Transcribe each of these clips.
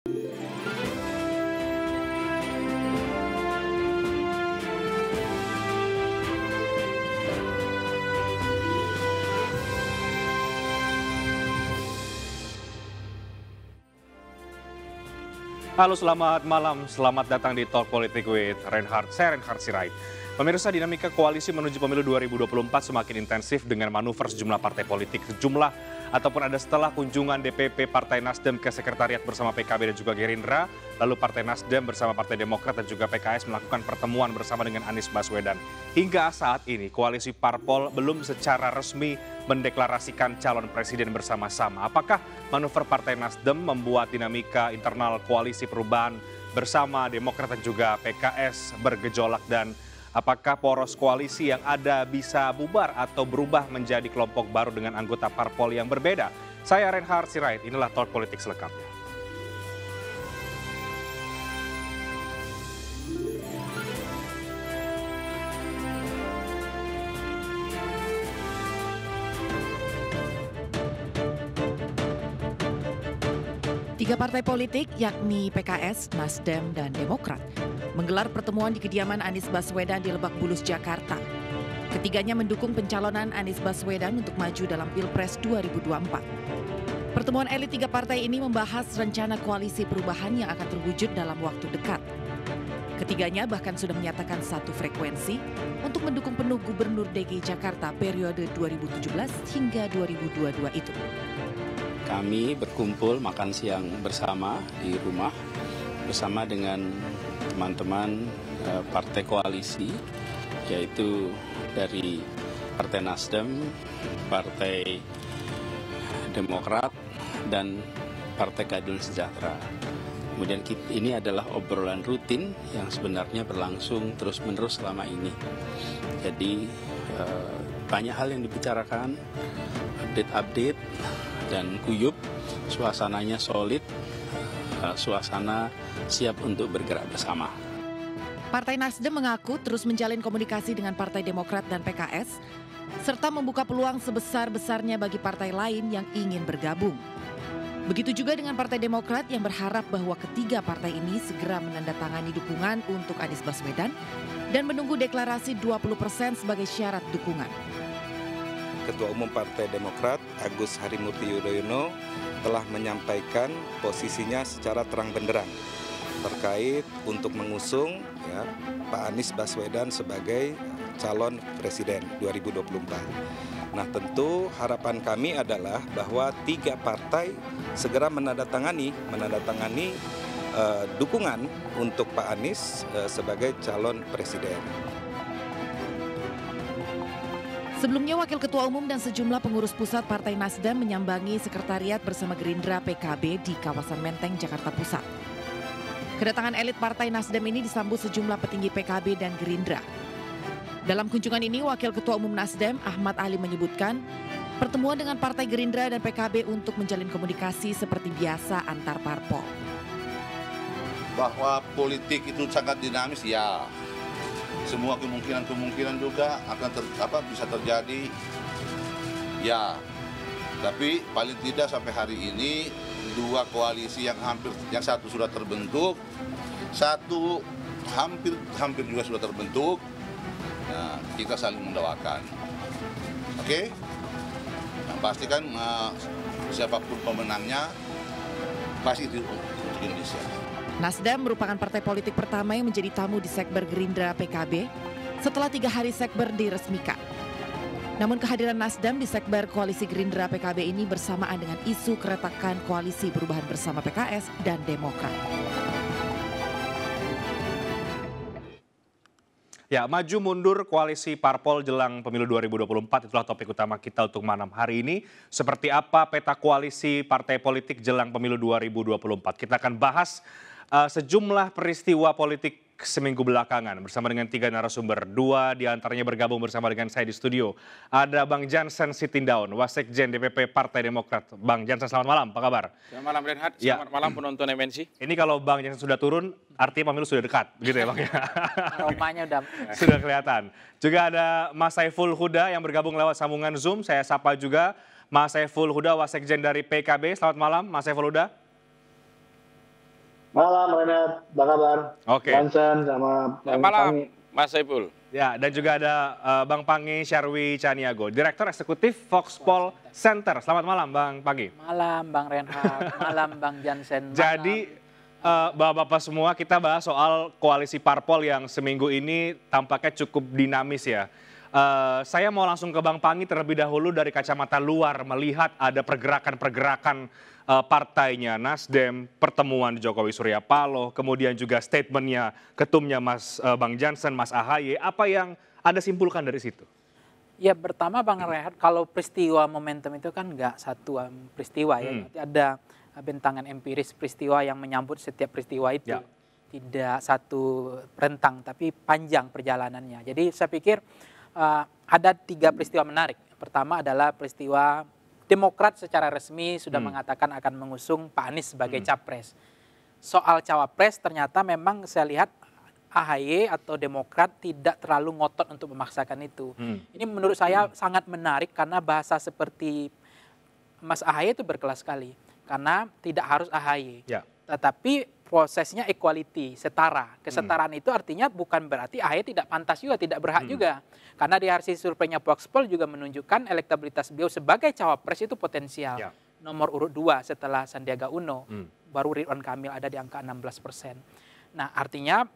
Halo, selamat malam. Selamat datang di Talk Politik with Reinhard. Saya Reinhard Sirait. Pemirsa, dinamika koalisi menuju pemilu 2024 semakin intensif dengan manuver sejumlah partai politik. Sejumlah ataupun ada setelah kunjungan DPP Partai Nasdem ke Sekretariat bersama PKB dan juga Gerindra, lalu Partai Nasdem bersama Partai Demokrat dan juga PKS melakukan pertemuan bersama dengan Anies Baswedan. Hingga saat ini, koalisi parpol belum secara resmi mendeklarasikan calon presiden bersama-sama. Apakah manuver Partai Nasdem membuat dinamika internal koalisi perubahan bersama Demokrat dan juga PKS bergejolak, dan apakah poros koalisi yang ada bisa bubar atau berubah menjadi kelompok baru dengan anggota parpol yang berbeda? Saya Reinhard Sirait, inilah Talk Politik selengkapnya. Tiga partai politik yakni PKS, Nasdem, dan Demokrat menggelar pertemuan di kediaman Anies Baswedan di Lebak Bulus, Jakarta. Ketiganya mendukung pencalonan Anies Baswedan untuk maju dalam Pilpres 2024. Pertemuan elit tiga partai ini membahas rencana koalisi perubahan yang akan terwujud dalam waktu dekat. Ketiganya bahkan sudah menyatakan satu frekuensi untuk mendukung penuh Gubernur DKI Jakarta periode 2017 hingga 2022 itu. Kami berkumpul makan siang bersama di rumah bersama dengan teman-teman partai koalisi, yaitu dari Partai Nasdem, Partai Demokrat, dan Partai Keadilan Sejahtera. Kemudian ini adalah obrolan rutin yang sebenarnya berlangsung terus-menerus selama ini. Jadi banyak hal yang dibicarakan, update-update, dan guyup, suasananya solid, suasana siap untuk bergerak bersama. Partai Nasdem mengaku terus menjalin komunikasi dengan Partai Demokrat dan PKS, serta membuka peluang sebesar-besarnya bagi partai lain yang ingin bergabung. Begitu juga dengan Partai Demokrat yang berharap bahwa ketiga partai ini segera menandatangani dukungan untuk Anies Baswedan dan menunggu deklarasi 20% sebagai syarat dukungan. Ketua Umum Partai Demokrat, Agus Harimurti Yudhoyono, telah menyampaikan posisinya secara terang benderang terkait untuk mengusung Pak Anies Baswedan sebagai calon presiden 2024. Nah, tentu harapan kami adalah bahwa tiga partai segera menandatangani dukungan untuk Pak Anies sebagai calon presiden. Sebelumnya, Wakil Ketua Umum dan sejumlah pengurus pusat Partai Nasdem menyambangi sekretariat bersama Gerindra PKB di kawasan Menteng, Jakarta Pusat. Kedatangan elit Partai Nasdem ini disambut sejumlah petinggi PKB dan Gerindra. Dalam kunjungan ini, Wakil Ketua Umum Nasdem Ahmad Ali menyebutkan pertemuan dengan Partai Gerindra dan PKB untuk menjalin komunikasi seperti biasa antar parpol. Bahwa politik itu sangat dinamis, ya. Semua kemungkinan juga akan bisa terjadi, ya. Tapi paling tidak sampai hari ini dua koalisi yang satu sudah terbentuk, satu hampir juga sudah terbentuk. Nah, kita saling mendoakan, oke? Nah, pastikan siapapun pemenangnya pasti itu untuk Indonesia. Nasdem merupakan partai politik pertama yang menjadi tamu di Sekber Gerindra PKB setelah 3 hari Sekber diresmikan. Namun kehadiran Nasdem di Sekber Koalisi Gerindra PKB ini bersamaan dengan isu keretakan koalisi perubahan bersama PKS dan Demokrat. Ya, maju mundur koalisi parpol jelang pemilu 2024 itulah topik utama kita untuk malam hari ini. Seperti apa peta koalisi partai politik jelang pemilu 2024? Kita akan bahas sejumlah peristiwa politik seminggu belakangan bersama dengan 3 narasumber. 2 diantaranya bergabung bersama dengan saya di studio. Ada Bang Jansen Sitindaun, Wasekjen DPP Partai Demokrat. Bang Jansen, selamat malam, apa kabar? Selamat malam Reinhard, selamat malam penonton MNC. Ini kalau Bang Jansen sudah turun, artinya pemilu sudah dekat, begitu ya Bang? Aromanya udah sudah kelihatan. Juga ada Mas Saiful Huda yang bergabung lewat sambungan Zoom. Saya sapa juga Mas Saiful Huda, Wasekjen dari PKB. Selamat malam, Mas Saiful Huda. Malam Renat, apa kabar? Oke. Johnson sama Bang Malam, Pangi. Mas Saiful. Ya, dan juga ada Bang Pangi Syarwi Caniago, Direktur Eksekutif Foxpol Center. Selamat malam, Bang Pangi. Malam Bang Reinhardt, malam Bang Jansen. Jadi, Bapak-Bapak semua, kita bahas soal koalisi parpol yang seminggu ini tampaknya cukup dinamis ya. Saya mau langsung ke Bang Pangi terlebih dahulu dari kacamata luar, melihat ada pergerakan-pergerakan partainya Nasdem, pertemuan Jokowi Surya Paloh, kemudian juga statementnya ketumnya Bang Jansen, Mas AHY. Apa yang Anda simpulkan dari situ? Ya pertama Bang Reinhardt, kalau peristiwa momentum itu kan nggak satu peristiwa ya. Berarti ada bentangan empiris peristiwa yang menyambut setiap peristiwa itu. Ya. Tidak satu rentang, tapi panjang perjalanannya. Jadi saya pikir ada 3 peristiwa menarik. Pertama adalah peristiwa Demokrat secara resmi sudah mengatakan akan mengusung Pak Anies sebagai capres. Soal cawapres ternyata memang saya lihat AHY atau Demokrat tidak terlalu ngotot untuk memaksakan itu. Ini menurut saya sangat menarik karena bahasa seperti Mas AHY itu berkelas sekali. Karena tidak harus AHY. Ya. Tetapi prosesnya equality, setara. Kesetaraan itu artinya bukan berarti AHY tidak pantas juga, tidak berhak juga. Karena di hasil surveinya Foxpol juga menunjukkan elektabilitas beliau sebagai cawapres itu potensial. Ya. Nomor urut 2 setelah Sandiaga Uno. Baru Ridwan Kamil ada di angka 16%. Nah artinya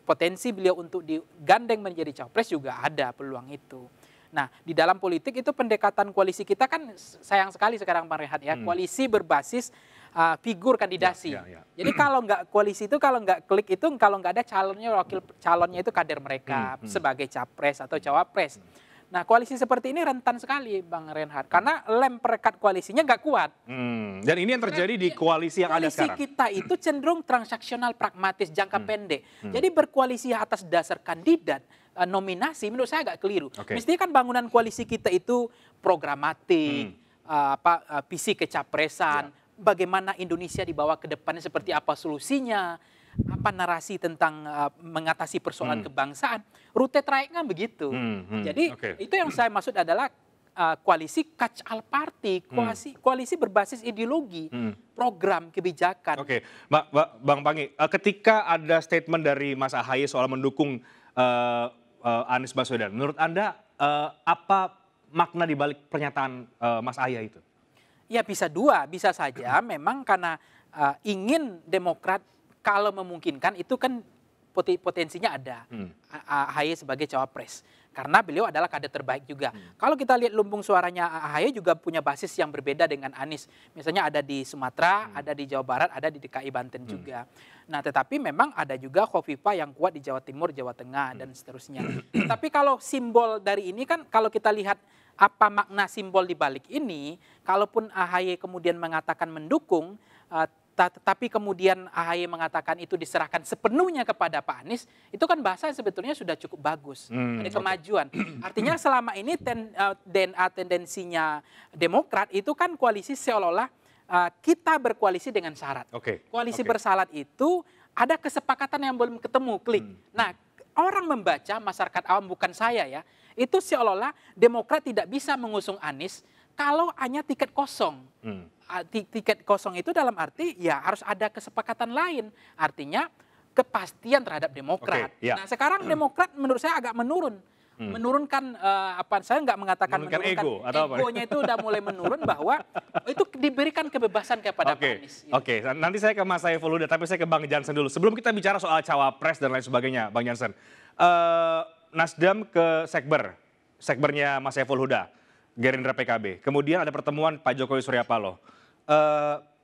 potensi beliau untuk digandeng menjadi cawapres juga ada peluang itu. Nah di dalam politik itu pendekatan koalisi kita kan sayang sekali sekarang Bang Rehat ya. Koalisi berbasis figur kandidasi. Jadi kalau nggak koalisi itu, kalau nggak klik itu, kalau nggak ada calonnya, wakil calonnya itu kader mereka sebagai capres atau cawapres. Nah koalisi seperti ini rentan sekali Bang Reinhardt. Karena lem perekat koalisinya nggak kuat. Dan ini yang terjadi di koalisi yang ada sekarang. Koalisi kita itu cenderung transaksional, pragmatis, jangka pendek. Jadi berkoalisi atas dasar kandidat, nominasi menurut saya agak keliru. Mestinya kan bangunan koalisi kita itu programatik, visi kecapresan, bagaimana Indonesia dibawa ke depannya, seperti apa solusinya, apa narasi tentang mengatasi persoalan kebangsaan, rute trayeknya begitu. Jadi itu yang saya maksud adalah koalisi catch all party, koalisi berbasis ideologi, program, kebijakan. Oke, Bang Pangi, ketika ada statement dari Mas AHY soal mendukung Anies Baswedan, menurut Anda apa makna di balik pernyataan Mas AHY itu? Ya bisa dua, bisa saja memang karena ingin Demokrat kalau memungkinkan itu kan potensinya ada AHY sebagai cawapres. Karena beliau adalah kader terbaik juga. Kalau kita lihat lumbung suaranya AHY juga punya basis yang berbeda dengan Anies. Misalnya ada di Sumatera, ada di Jawa Barat, ada di DKI Banten juga. Nah tetapi memang ada juga Khofifah yang kuat di Jawa Timur, Jawa Tengah dan seterusnya. Tapi kalau simbol dari ini kan kalau kita lihat apa makna simbol di balik ini, kalaupun AHY kemudian mengatakan mendukung, tetapi kemudian AHY mengatakan itu diserahkan sepenuhnya kepada Pak Anies, itu kan bahasa sebetulnya sudah cukup bagus. Ada kemajuan. Artinya selama ini DNA tendensinya Demokrat itu kan koalisi seolah-olah kita berkoalisi dengan syarat. Koalisi bersyarat itu ada kesepakatan yang belum ketemu, klik. Nah, orang membaca, masyarakat awam bukan saya ya, itu seolah-olah Demokrat tidak bisa mengusung Anies kalau hanya tiket kosong. Tiket kosong itu dalam arti ya harus ada kesepakatan lain. Artinya kepastian terhadap Demokrat. Nah sekarang Demokrat menurut saya agak menurun. Menurunkan saya nggak mengatakan menurunkan ego, egonya itu udah mulai menurun bahwa itu diberikan kebebasan kepada Pak Anies. Nanti saya ke Mas Saiful Huda, tapi saya ke Bang Jansen dulu. Sebelum kita bicara soal cawapres dan lain sebagainya, Bang Jansen, Nasdem ke sekbernya Mas Saiful Huda, Gerindra PKB. Kemudian ada pertemuan Pak Jokowi Surya Paloh.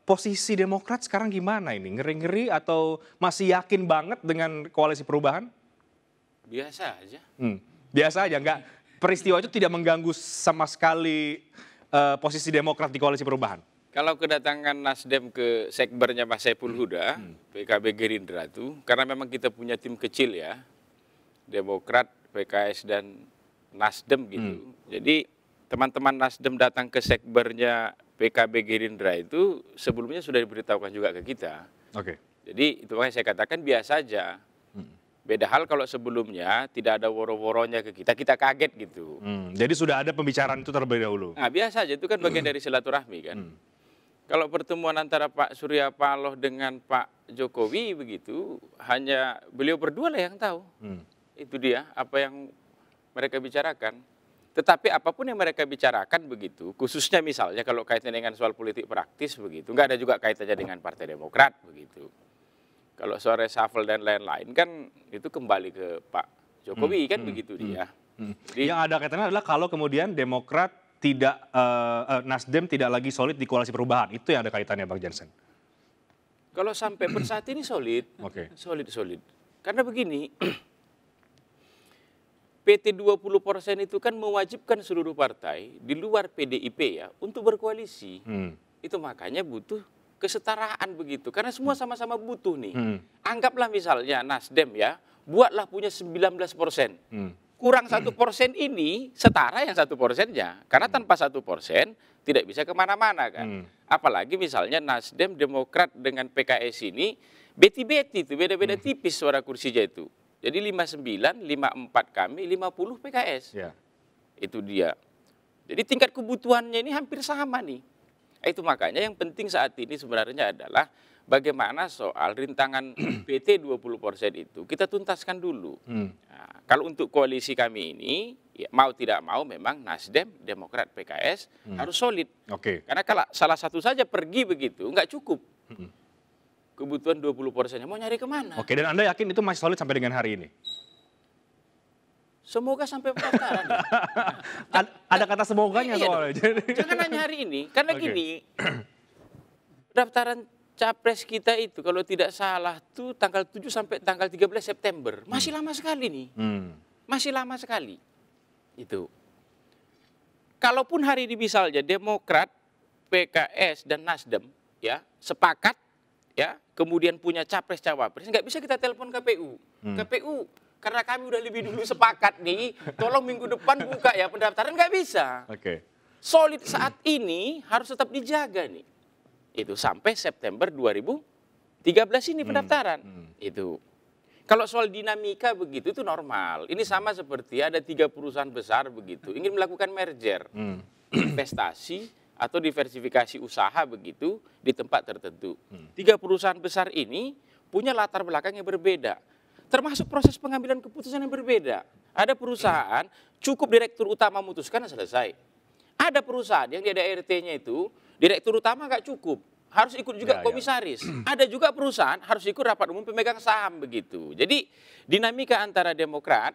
Posisi Demokrat sekarang gimana ini? Ngeri-ngeri atau masih yakin banget dengan koalisi perubahan? Biasa aja. Biasa aja, nggak, peristiwa itu tidak mengganggu sama sekali posisi Demokrat di koalisi perubahan? Kalau kedatangan Nasdem ke sekbernya Mas Saiful Huda, PKB Gerindra itu, karena memang kita punya tim kecil ya, Demokrat, PKS, dan Nasdem gitu. Jadi teman-teman Nasdem datang ke sekbernya PKB Gerindra itu sebelumnya sudah diberitahukan juga ke kita. Jadi itu makanya saya katakan biasa aja. Beda hal kalau sebelumnya tidak ada woro-woronya ke kita, kita kaget gitu. Jadi sudah ada pembicaraan itu terlebih dahulu? Nah biasa aja, itu kan bagian dari silaturahmi kan. Kalau pertemuan antara Pak Surya Paloh dengan Pak Jokowi begitu, hanya beliau berdua lah yang tahu. Itu dia apa yang mereka bicarakan. Tetapi apapun yang mereka bicarakan begitu, khususnya misalnya kalau kaitannya dengan soal politik praktis begitu, nggak ada juga kaitannya dengan Partai Demokrat begitu. Kalau soal reshuffle dan lain-lain kan itu kembali ke Pak Jokowi kan begitu dia. Jadi, yang ada kaitannya adalah kalau kemudian Demokrat tidak, Nasdem tidak lagi solid di koalisi perubahan, itu yang ada kaitannya Bang Jansen. kalau sampai per saat ini solid, solid. Karena begini, PT 20% itu kan mewajibkan seluruh partai di luar PDIP ya untuk berkoalisi. Itu makanya butuh kesetaraan begitu, karena semua sama-sama butuh nih. Anggaplah misalnya Nasdem ya, buatlah punya 19%. Kurang 1% ini setara yang 1%-nya. Karena tanpa 1% tidak bisa kemana-mana kan. Apalagi misalnya Nasdem, Demokrat dengan PKS ini beti-beti itu beda-beda tipis suara kursinya itu. Jadi 59, 54 kami, 50 PKS. Itu dia. Jadi tingkat kebutuhannya ini hampir sama nih. Itu makanya yang penting saat ini sebenarnya adalah bagaimana soal rintangan PT 20% itu kita tuntaskan dulu. Nah, kalau untuk koalisi kami ini, ya, mau tidak mau memang Nasdem, Demokrat, PKS harus solid. Karena kalau salah satu saja pergi begitu, nggak cukup. Kebutuhan 20%-nya mau nyari kemana? Dan Anda yakin itu masih solid sampai dengan hari ini? Semoga sampai pendaftaran. Ada kata semoganya soalnya. Jangan hanya hari ini, karena gini, daftaran capres kita itu kalau tidak salah tuh tanggal 7 sampai tanggal 13 September. Masih lama sekali nih. Masih lama sekali. Itu. Kalaupun hari ini misalnya Demokrat, PKS dan Nasdem ya sepakat ya, kemudian punya capres cawapres, nggak bisa kita telepon KPU. KPU karena kami udah lebih dulu sepakat nih, tolong minggu depan buka ya pendaftaran, nggak bisa. Solid saat ini harus tetap dijaga nih. Itu sampai September 2013 ini pendaftaran. Itu. Kalau soal dinamika begitu itu normal. Ini sama seperti ada 3 perusahaan besar begitu ingin melakukan merger, investasi atau diversifikasi usaha begitu di tempat tertentu. 3 perusahaan besar ini punya latar belakang yang berbeda. Termasuk proses pengambilan keputusan yang berbeda. Ada perusahaan cukup direktur utama memutuskan selesai. Ada perusahaan yang di ADRT-nya itu direktur utama nggak cukup, harus ikut juga komisaris. Ada juga perusahaan harus ikut rapat umum pemegang saham begitu. Jadi dinamika antara Demokrat,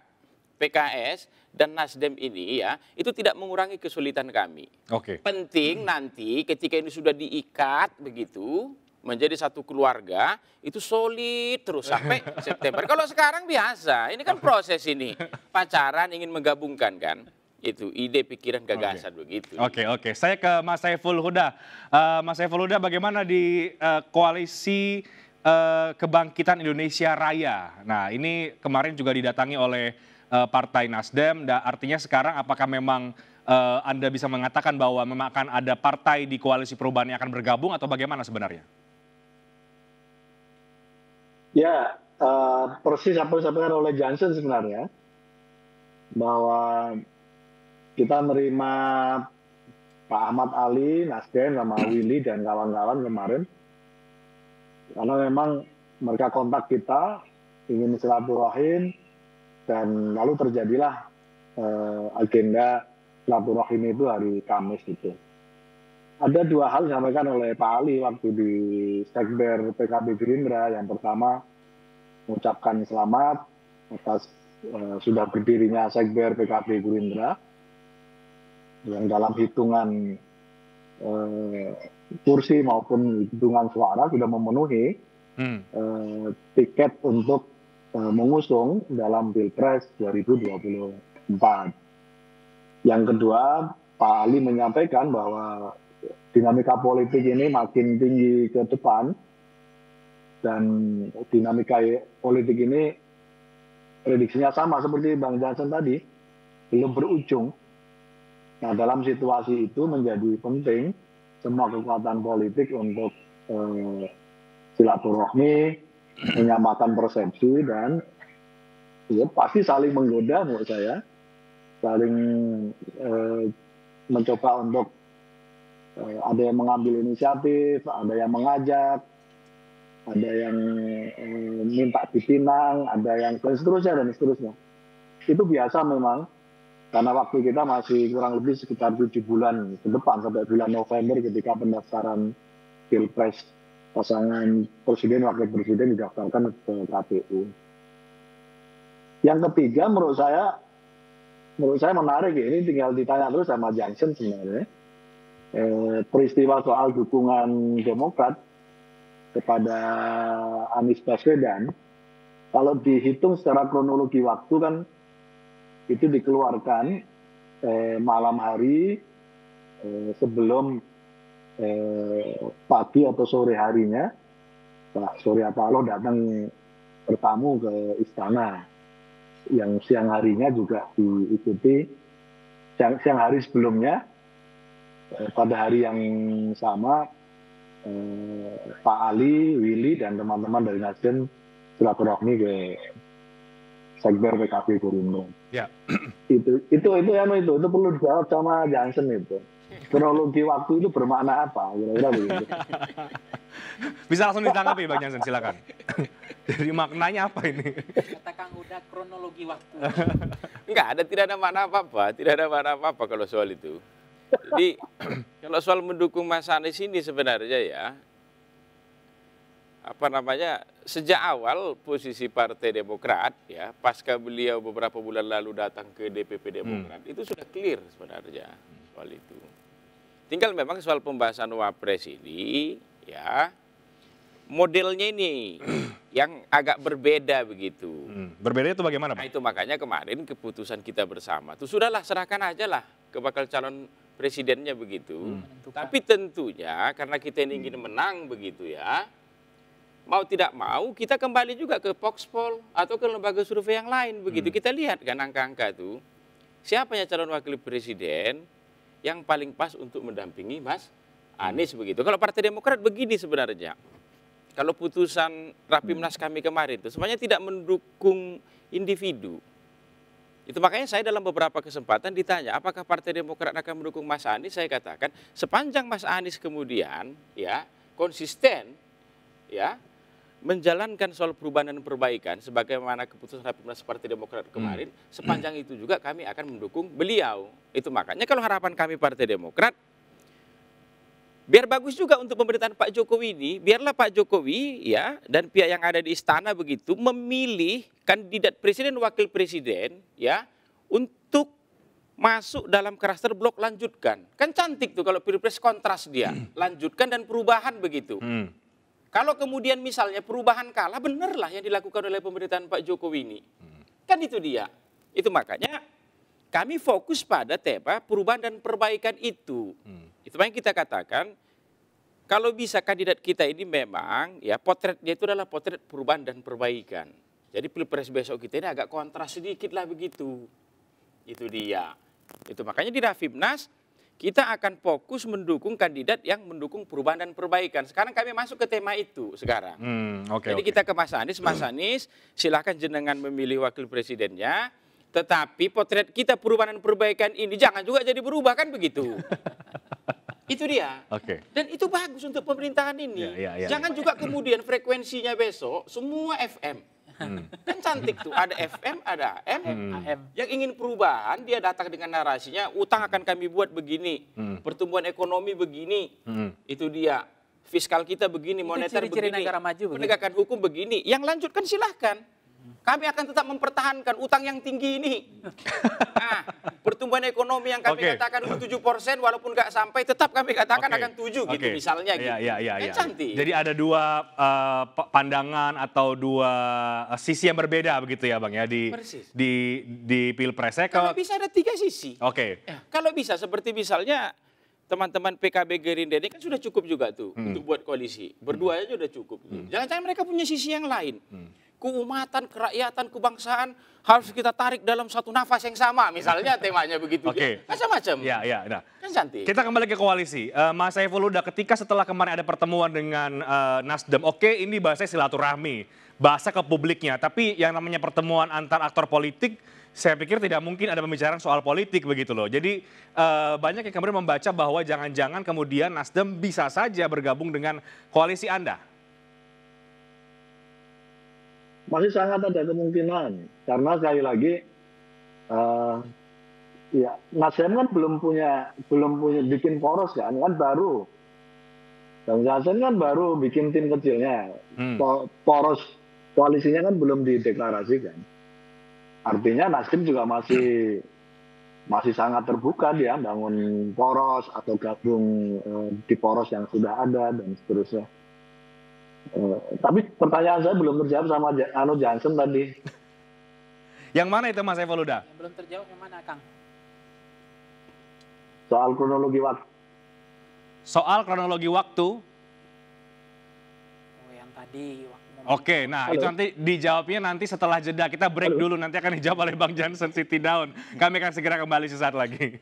PKS dan Nasdem ini ya itu tidak mengurangi kesulitan kami. Penting nanti ketika ini sudah diikat begitu, menjadi satu keluarga, itu solid terus sampai September. Kalau sekarang biasa, ini kan proses ini. Pacaran ingin menggabungkan kan. Itu ide, pikiran, gagasan begitu. Saya ke Mas Saiful Huda. Mas Saiful Huda, bagaimana di koalisi Kebangkitan Indonesia Raya? Nah, ini kemarin juga didatangi oleh Partai Nasdem. Artinya sekarang apakah memang Anda bisa mengatakan bahwa memang akan ada partai di koalisi perubahan yang akan bergabung atau bagaimana sebenarnya? Ya, persis apa yang disampaikan oleh Jansen sebenarnya, bahwa kita menerima Pak Ahmad Ali, Nasdem, sama Willy dan kawan-kawan kemarin, karena memang mereka kontak kita, ingin silaturahim, dan lalu terjadilah agenda silaturahim itu hari Kamis itu. Ada 2 hal yang disampaikan oleh Pak Ali waktu di Sekber PKB Gerindra. Yang pertama, mengucapkan selamat atas sudah berdirinya Sekber PKB Gerindra, yang dalam hitungan kursi maupun hitungan suara sudah memenuhi tiket untuk mengusung dalam Pilpres 2024. Yang kedua, Pak Ali menyampaikan bahwa dinamika politik ini makin tinggi ke depan, dan dinamika politik ini prediksinya sama seperti Bang Jansen tadi, belum berujung. Nah, dalam situasi itu menjadi penting semua kekuatan politik untuk silaturahmi, menyamakan persepsi, dan ya pasti saling menggoda menurut saya, saling mencoba untuk ada yang mengambil inisiatif, ada yang mengajak, ada yang minta dipinang, ada yang dan seterusnya. Itu biasa memang, karena waktu kita masih kurang lebih sekitar 7 bulan ke depan, sampai bulan November ketika pendaftaran Pilpres pasangan presiden wakil presiden didaftarkan ke KPU. Yang ketiga menurut saya menarik, ini tinggal ditanya terus sama Jansen sebenarnya. Peristiwa soal dukungan Demokrat kepada Anies Baswedan, kalau dihitung secara kronologi waktu kan itu dikeluarkan malam hari sebelum pagi atau sore harinya Pak Surya Paloh datang bertamu ke istana, yang siang harinya juga diikuti siang hari sebelumnya pada hari yang sama Pak Ali, Willy dan teman-teman dari Nasdem silaturahmi ke Sekber PKB Gerindra. Ya. Itu perlu dijawab sama Jansen itu. Kronologi waktu itu bermakna apa? Kira-kira begitu. Bisa langsung ditanggapi Bang Jansen, silakan. Jadi maknanya apa ini? Kata Kang Huda, kronologi waktu. Tidak ada makna apa-apa kalau soal itu. Jadi kalau soal mendukung Mas Anies ini sebenarnya ya, sejak awal posisi Partai Demokrat ya, pasca beliau beberapa bulan lalu datang ke DPP Demokrat, itu sudah clear sebenarnya soal itu. Tinggal memang soal pembahasan Wapres ini ya, modelnya ini yang agak berbeda begitu. Berbeda itu bagaimana Pak? Nah, itu makanya kemarin keputusan kita bersama itu sudahlah, serahkan aja lah ke bakal calon presidennya begitu. Tapi tentunya karena kita ini ingin menang begitu ya, mau tidak mau kita kembali juga ke Voxpol atau ke lembaga survei yang lain begitu. Kita lihat kan angka-angka itu, siapanya calon wakil presiden yang paling pas untuk mendampingi Mas Anies begitu. Kalau Partai Demokrat begini sebenarnya, kalau putusan Rapimnas kami kemarin itu sebenarnya tidak mendukung individu. Itu makanya saya dalam beberapa kesempatan ditanya, apakah Partai Demokrat akan mendukung Mas Anies? Saya katakan, sepanjang Mas Anies kemudian ya konsisten ya menjalankan soal perubahan dan perbaikan sebagaimana keputusan Rapimnas Partai Demokrat kemarin, sepanjang itu juga kami akan mendukung beliau. Itu makanya kalau harapan kami Partai Demokrat, biar bagus juga untuk pemerintahan Pak Jokowi ini, biarlah Pak Jokowi ya dan pihak yang ada di istana begitu memilih kandidat presiden wakil presiden ya untuk masuk dalam klaster blok lanjutkan. Kan cantik tuh kalau Pilpres kontras dia, lanjutkan dan perubahan begitu. Kalau kemudian misalnya perubahan kalah, benerlah yang dilakukan oleh pemerintahan Pak Jokowi ini. Kan itu dia. Itu makanya kami fokus pada tema perubahan dan perbaikan itu. Itu yang kita katakan, kalau bisa kandidat kita ini memang, ya potretnya itu adalah potret perubahan dan perbaikan. Jadi Pilpres besok kita ini agak kontras sedikit lah begitu. Itu dia. Itu makanya di Rapimnas, kita akan fokus mendukung kandidat yang mendukung perubahan dan perbaikan. Sekarang kami masuk ke tema itu sekarang. Jadi kita ke Mas Anies silahkan jenengan memilih wakil presidennya, tetapi potret kita perubahan dan perbaikan ini jangan juga jadi berubah kan begitu. Itu dia. Dan itu bagus untuk pemerintahan ini. Jangan juga kemudian frekuensinya besok semua FM. Kan cantik tuh, ada FM, ada AM. Yang ingin perubahan, dia datang dengan narasinya, utang akan kami buat begini, pertumbuhan ekonomi begini, itu dia, fiskal kita begini, moneter begini, negara maju penegakan hukum begini. Yang lanjutkan silahkan. Kami akan tetap mempertahankan utang yang tinggi ini. Nah, pertumbuhan ekonomi yang kami katakan 7% walaupun nggak sampai, tetap kami katakan akan 7 gitu misalnya. Gitu. Cantik. Jadi ada dua pandangan atau dua sisi yang berbeda begitu ya Bang ya di Pilpres. Kalau bisa ada 3 sisi. Kalau bisa seperti misalnya teman-teman PKB Gerindra ini kan sudah cukup juga tuh untuk buat koalisi. Berdua aja udah cukup. Jangan-jangan mereka punya sisi yang lain. Keumatan, kerakyatan, kebangsaan harus kita tarik dalam satu nafas yang sama. Misalnya temanya begitu. Macam-macam. Nah, kan cantik. Kita kembali ke koalisi. Mas Saiful Huda, ketika setelah kemarin ada pertemuan dengan Nasdem, ini bahasanya silaturahmi, bahasa ke publiknya. Tapi yang namanya pertemuan antar aktor politik Saya pikir tidak mungkin ada pembicaraan soal politik begitu loh. Jadi banyak yang kemudian membaca bahwa jangan-jangan kemudian Nasdem bisa saja bergabung dengan koalisi Anda. Masih sangat ada kemungkinan karena sekali lagi ya Nasdem kan belum punya bikin poros kan baru. Bang Jansen kan baru bikin tim kecilnya. Poros koalisinya kan belum dideklarasikan. Artinya Nasdem juga masih sangat terbuka dia bangun poros atau gabung di poros yang sudah ada dan seterusnya. Tapi pertanyaan saya belum terjawab sama Jansen tadi. Yang mana itu Mas Saiful Huda? Yang belum terjawab yang mana, Kang? Soal kronologi waktu. Soal kronologi waktu. Oh, yang tadi. Oke, nah itu nanti dijawabnya nanti setelah jeda. Kita break dulu, nanti akan dijawab oleh Bang Jansen Siti Daun. Kami akan segera kembali sesaat lagi.